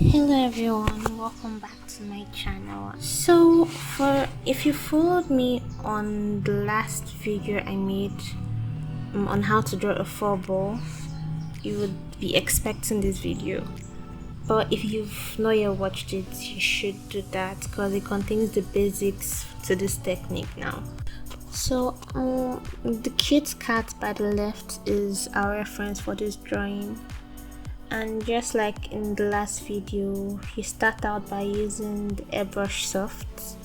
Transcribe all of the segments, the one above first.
Hello everyone, welcome back to my channel. So for if you followed me on the last video I made on how to draw a 4-ball, you would be expecting this video. But if you've not yet watched it, you should do that because it contains the basics to this technique now. So the cute cat by the left is our reference for this drawing. And just like in the last video, you start out by using the airbrush soft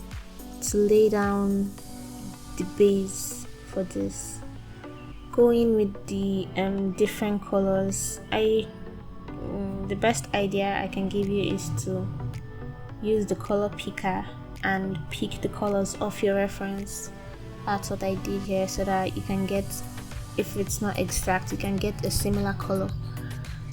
to lay down the base for this. Going with the different colors, the best idea I can give you is to use the color picker and pick the colors of your reference. That's what I did here, so that you can get, if it's not exact, you can get a similar color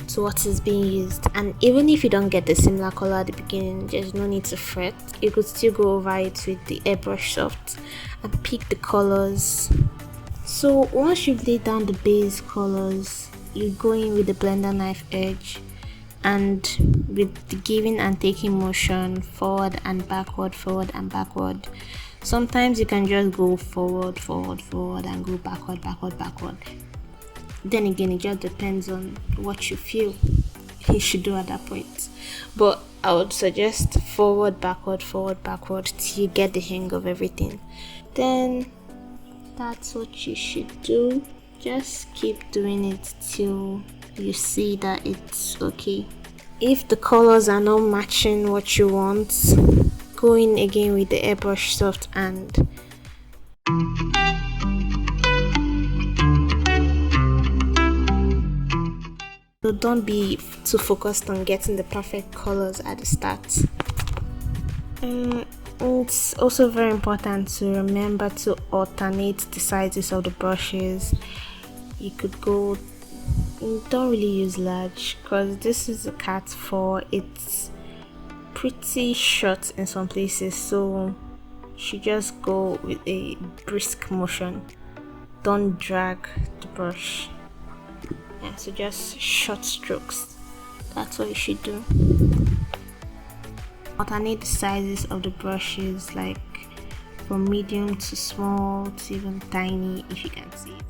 to what is being used. And even if you don't get the similar color at the beginning, there's no need to fret. You could still go over it with the airbrush soft and pick the colors. So once you've laid down the base colors, you go in with the blender knife edge and with the giving and taking motion, forward and backward, forward and backward. Sometimes you can just go forward and go backward. Then again, it just depends on what you feel you should do at that point. But I would suggest forward, backward till you get the hang of everything. Then that's what you should do. Just keep doing it till you see that it's okay. If the colors are not matching what you want, go in again with the airbrush soft and so don't be too focused on getting the perfect colors at the start. It's also very important to remember to alternate the sizes of the brushes. You could go, don't really use large because this is a cat 4. It's pretty short in some places, so you should just go with a brisk motion. Don't drag the brush. Yeah, so just short strokes. That's what you should do. Alternate the sizes of the brushes, like from medium to small to even tiny, if you can see it.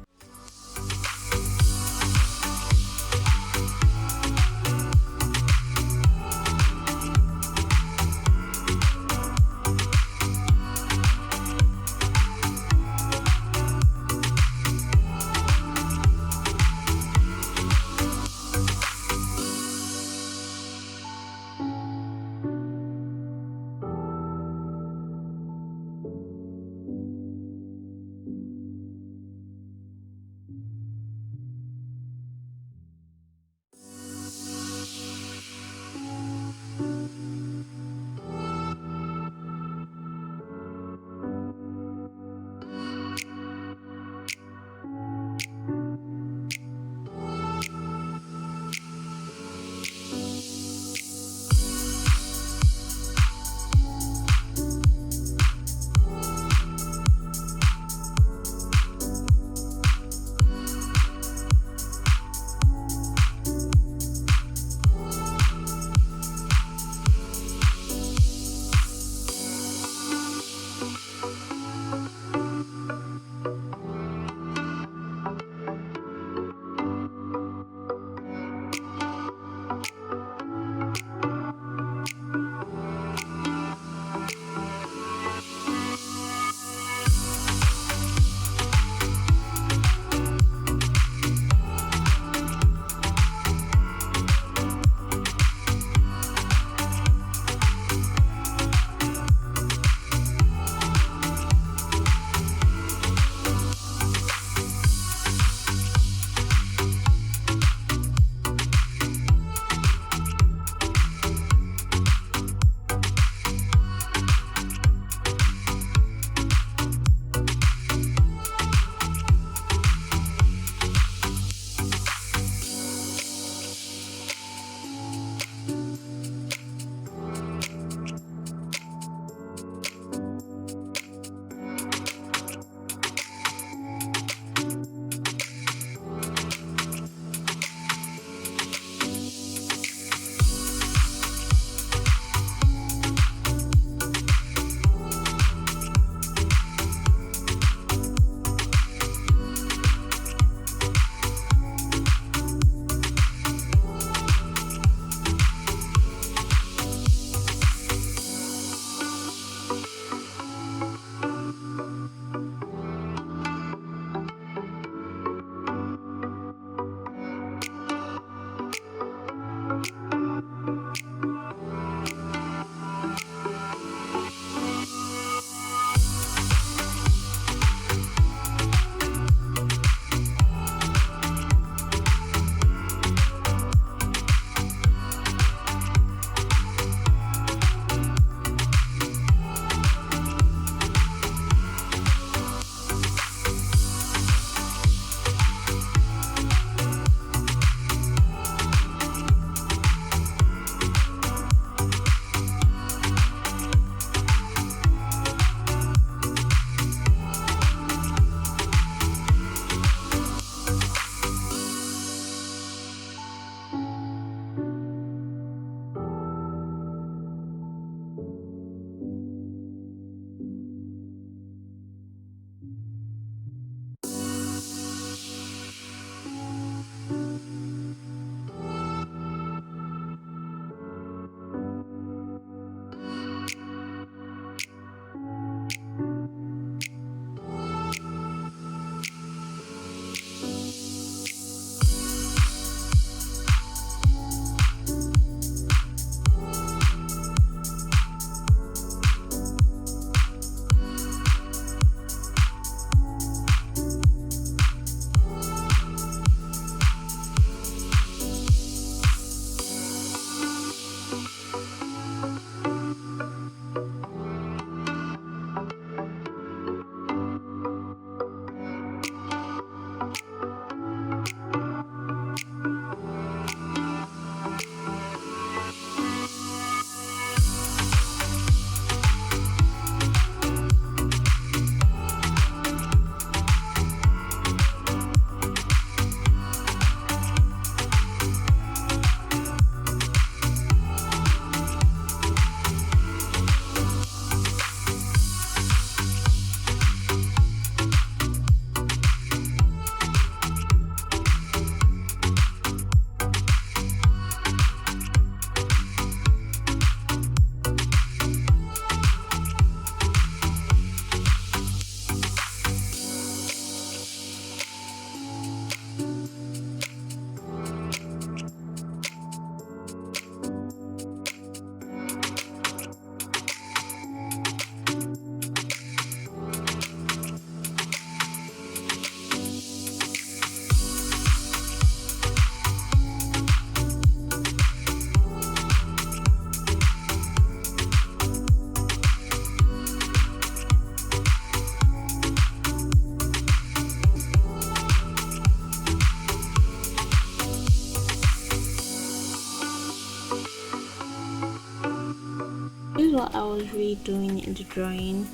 is what I was really doing in the drawing.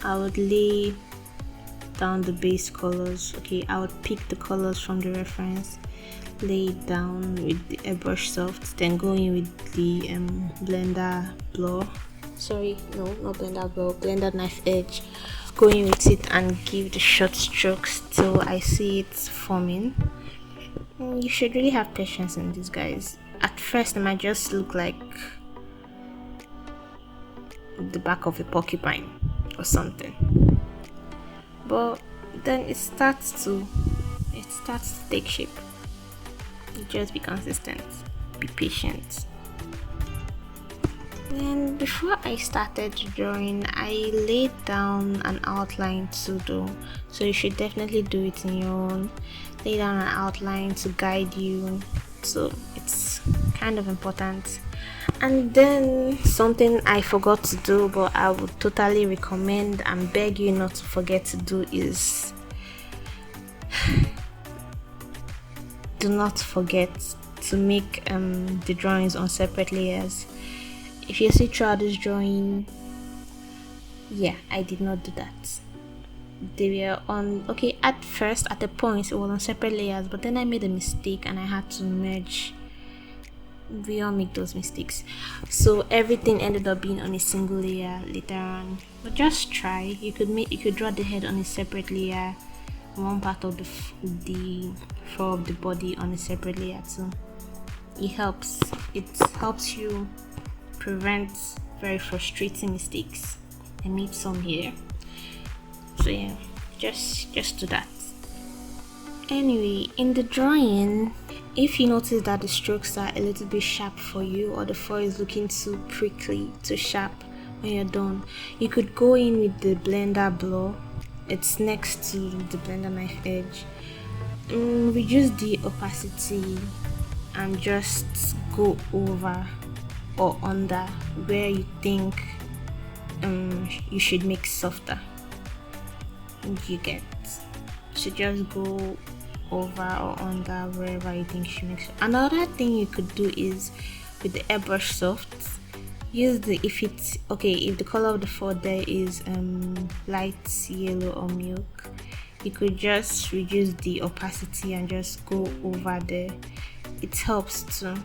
I would lay down the base colors. Okay, I would pick the colors from the reference, lay it down with the airbrush soft, then go in with the blender blur. Sorry, no, not blender blur, blender knife edge. Go in with it and give the short strokes till I see it forming. You should really have patience in this, guys. At first, it might just look like the back of a porcupine or something, but then it starts to take shape. You just be consistent, be patient. Then before I started drawing, I laid down an outline to do, so you should definitely do it in your own. Lay down an outline to guide you, so it's kind of important. And then something I forgot to do, but I would totally recommend and beg you not to forget to do, is do not forget to make the drawings on separate layers. If you see throughout this drawing, yeah, I did not do that. They were on, okay, at first at the point it was on separate layers, but then I made a mistake and I had to merge. We all make those mistakes, so everything ended up being on a single layer later on. But just try. You could draw the head on a separate layer, one part of the fur of the body on a separate layer too. It helps you prevent very frustrating mistakes. I made some here, so yeah, just do that. Anyway, in the drawing, if you notice that the strokes are a little bit sharp for you, or the fur is looking too prickly, too sharp, when you're done, you could go in with the blender blur. It's next to the blender knife edge. Reduce the opacity and just go over or under where you think you should make softer. You get, so just go over or under wherever you think you should make sure. Another thing you could do is with the airbrush soft, use the, if the color of the fur there is light yellow or milk, you could just reduce the opacity and just go over there. It helps too.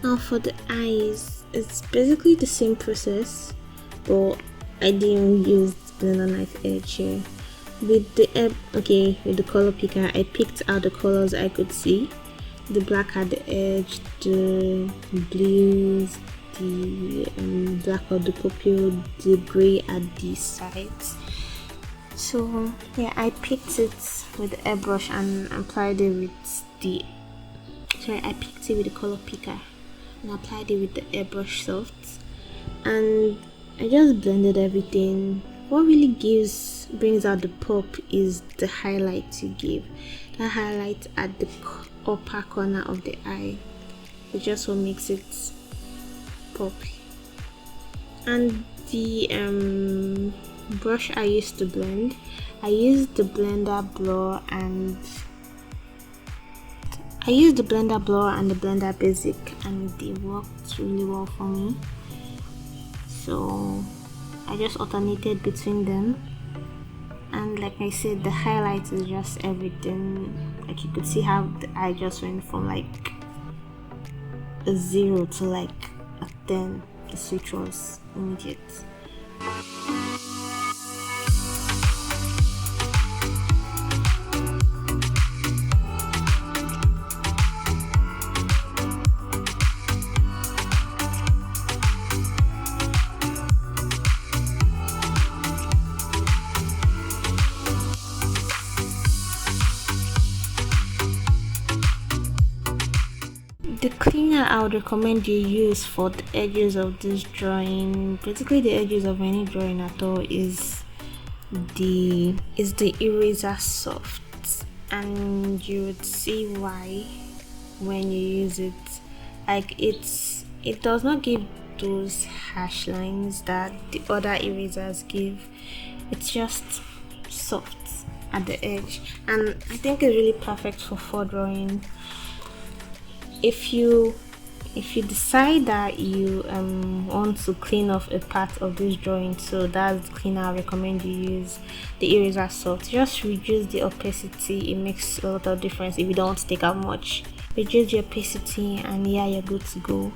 Now for the eyes, it's basically the same process, but I didn't use blender knife edge here. With the color picker, I picked out the colors I could see. The black at the edge, the blues, the black of the pupil, the gray at the sides. So yeah, I picked it with the airbrush and applied it with I picked it with the color picker and applied it with the airbrush soft, and I just blended everything. What really brings out the pop is the highlight you give. That highlight at the upper corner of the eye. It's just what makes it pop. And the brush I used to blend, I used the blender blur and I used the Blender Blur and the Blender Basic, and they worked really well for me. So I just alternated between them, and like I said, the highlight is just everything. Like you could see how the eye just went from like a 0 to like a 10. The switch was immediate. The cleaner I would recommend you use for the edges of this drawing, basically the edges of any drawing at all, is the eraser soft, and you would see why when you use it. Like it does not give those harsh lines that the other erasers give. It's just soft at the edge, and I think it's really perfect for drawing. If you decide that you want to clean off a part of this drawing, so that's the cleaner I recommend you use, the eraser soft. Just reduce the opacity. It makes a lot of difference. If you don't want to take out much, reduce the opacity, and yeah, you're good to go.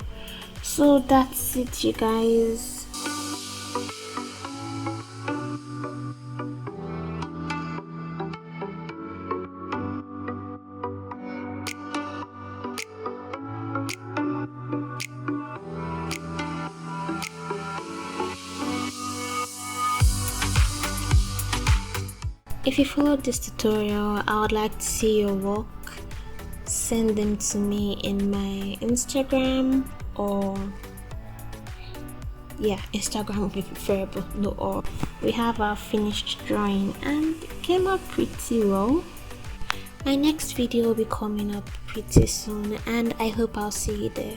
So that's it, you guys. If you followed this tutorial, I would like to see your work. Send them to me in my Instagram, or yeah, Instagram would be preferable. No, or we have our finished drawing, and it came out pretty well. My next video will be coming up pretty soon, and I hope I'll see you there.